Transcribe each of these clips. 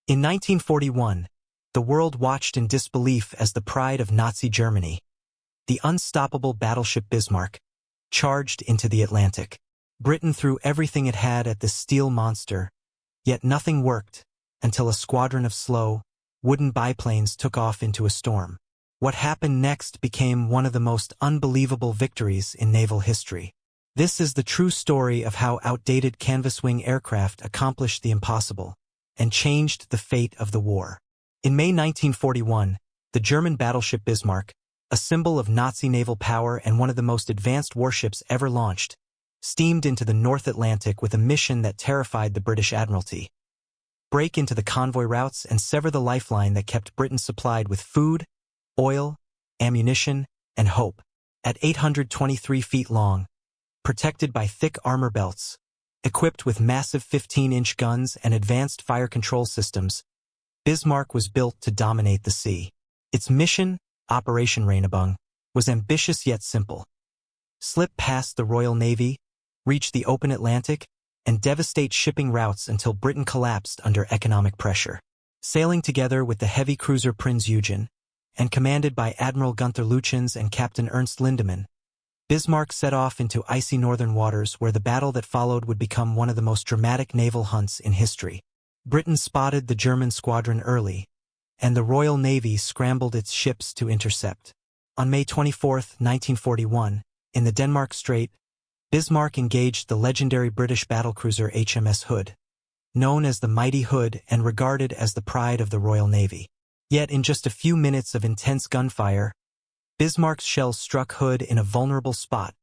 In 1941, the world watched in disbelief as the pride of Nazi Germany, the unstoppable battleship Bismarck, charged into the Atlantic. Britain threw everything it had at this steel monster, yet nothing worked until a squadron of slow, wooden biplanes took off into a storm. What happened next became one of the most unbelievable victories in naval history. This is the true story of how outdated canvas-wing aircraft accomplished the impossible and changed the fate of the war. In May 1941, the German battleship Bismarck, a symbol of Nazi naval power and one of the most advanced warships ever launched, steamed into the North Atlantic with a mission that terrified the British Admiralty. Break into the convoy routes and sever the lifeline that kept Britain supplied with food, oil, ammunition, and hope. At 823 feet long, protected by thick armor belts, equipped with massive 15-inch guns and advanced fire control systems, Bismarck was built to dominate the sea. Its mission, Operation Rainabung, was ambitious yet simple. Slip past the Royal Navy, reach the open Atlantic, and devastate shipping routes until Britain collapsed under economic pressure. Sailing together with the heavy cruiser Prinz Eugen, and commanded by Admiral Gunther Lütjens and Captain Ernst Lindemann, Bismarck set off into icy northern waters where the battle that followed would become one of the most dramatic naval hunts in history. Britain spotted the German squadron early, and the Royal Navy scrambled its ships to intercept. On May 24, 1941, in the Denmark Strait, Bismarck engaged the legendary British battlecruiser HMS Hood, known as the Mighty Hood and regarded as the pride of the Royal Navy. Yet in just a few minutes of intense gunfire, Bismarck's shells struck Hood in a vulnerable spot,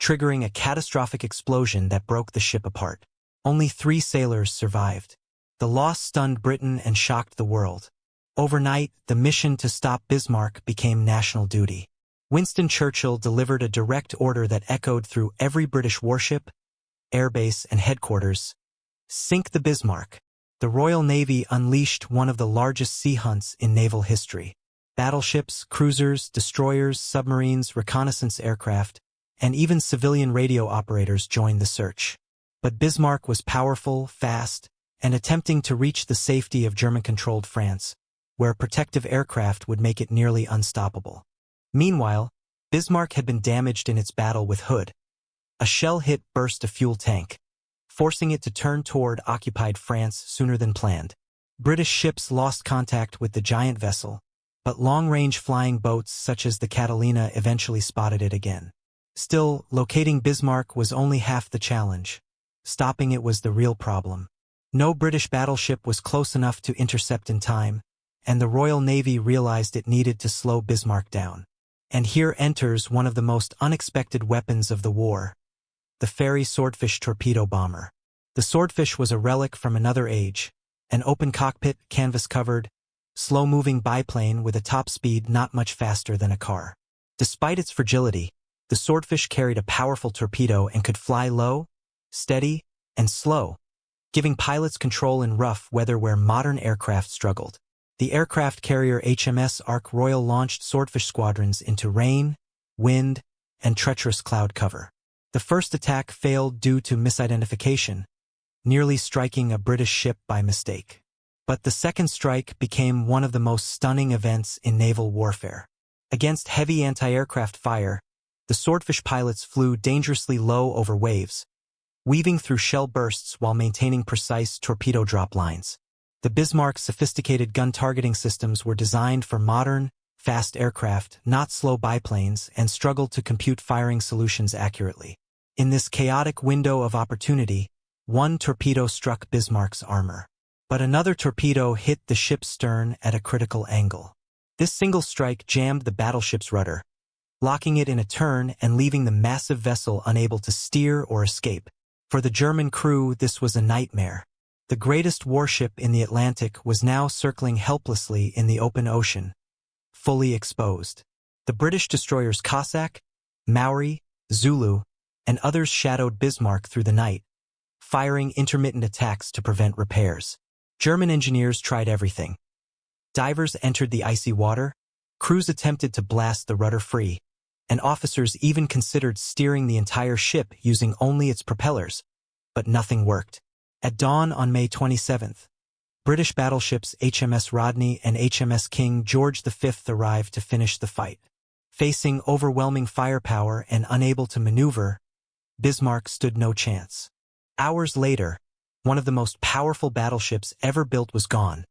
triggering a catastrophic explosion that broke the ship apart. Only 3 sailors survived. The loss stunned Britain and shocked the world. Overnight, the mission to stop Bismarck became national duty. Winston Churchill delivered a direct order that echoed through every British warship, airbase, and headquarters: sink the Bismarck. The Royal Navy unleashed one of the largest sea hunts in naval history. Battleships, cruisers, destroyers, submarines, reconnaissance aircraft, and even civilian radio operators joined the search. But Bismarck was powerful, fast, and attempting to reach the safety of German-controlled France, where protective aircraft would make it nearly unstoppable. Meanwhile, Bismarck had been damaged in its battle with Hood. A shell hit burst a fuel tank, forcing it to turn toward occupied France sooner than planned. British ships lost contact with the giant vessel, but long-range flying boats such as the Catalina eventually spotted it again. Still, locating Bismarck was only half the challenge. Stopping it was the real problem. No British battleship was close enough to intercept in time, and the Royal Navy realized it needed to slow Bismarck down. And here enters one of the most unexpected weapons of the war: the Fairey Swordfish torpedo bomber. The Swordfish was a relic from another age, an open-cockpit, canvas-covered, slow-moving biplane with a top speed not much faster than a car. Despite its fragility, the Swordfish carried a powerful torpedo and could fly low, steady, and slow, giving pilots control in rough weather where modern aircraft struggled. The aircraft carrier HMS Ark Royal launched Swordfish squadrons into rain, wind, and treacherous cloud cover. The first attack failed due to misidentification, nearly striking a British ship by mistake. But the second strike became one of the most stunning events in naval warfare. Against heavy anti-aircraft fire, the Swordfish pilots flew dangerously low over waves, weaving through shell bursts while maintaining precise torpedo drop lines. The Bismarck's sophisticated gun targeting systems were designed for modern, fast aircraft, not slow biplanes, and struggled to compute firing solutions accurately. In this chaotic window of opportunity, one torpedo struck Bismarck's armor. But another torpedo hit the ship's stern at a critical angle. This single strike jammed the battleship's rudder, locking it in a turn and leaving the massive vessel unable to steer or escape. For the German crew, this was a nightmare. The greatest warship in the Atlantic was now circling helplessly in the open ocean, fully exposed. The British destroyers Cossack, Maori, Zulu, and others shadowed Bismarck through the night, firing intermittent attacks to prevent repairs. German engineers tried everything. Divers entered the icy water, crews attempted to blast the rudder free, and officers even considered steering the entire ship using only its propellers, but nothing worked. At dawn on May 27th, British battleships HMS Rodney and HMS King George V arrived to finish the fight. Facing overwhelming firepower and unable to maneuver, Bismarck stood no chance. Hours later, one of the most powerful battleships ever built was gone,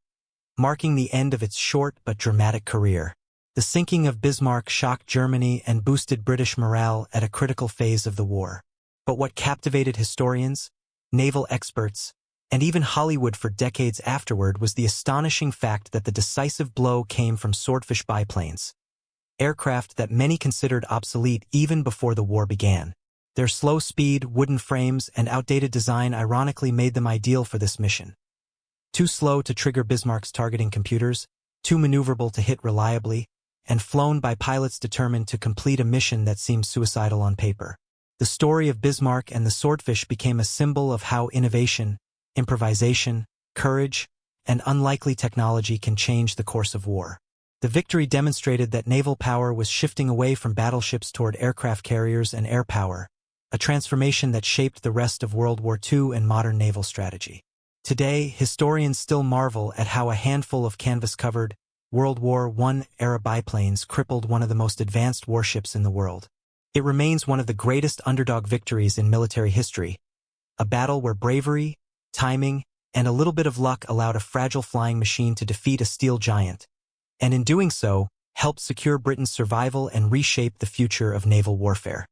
marking the end of its short but dramatic career. The sinking of Bismarck shocked Germany and boosted British morale at a critical phase of the war. But what captivated historians, naval experts, and even Hollywood for decades afterward was the astonishing fact that the decisive blow came from Swordfish biplanes, aircraft that many considered obsolete even before the war began. Their slow speed, wooden frames, and outdated design ironically made them ideal for this mission. Too slow to trigger Bismarck's targeting computers, too maneuverable to hit reliably, and flown by pilots determined to complete a mission that seemed suicidal on paper. The story of Bismarck and the Swordfish became a symbol of how innovation, improvisation, courage, and unlikely technology can change the course of war. The victory demonstrated that naval power was shifting away from battleships toward aircraft carriers and air power, a transformation that shaped the rest of World War II and modern naval strategy. Today, historians still marvel at how a handful of canvas-covered, World War I-era biplanes crippled one of the most advanced warships in the world. It remains one of the greatest underdog victories in military history, a battle where bravery, timing, and a little bit of luck allowed a fragile flying machine to defeat a steel giant, and in doing so, helped secure Britain's survival and reshape the future of naval warfare.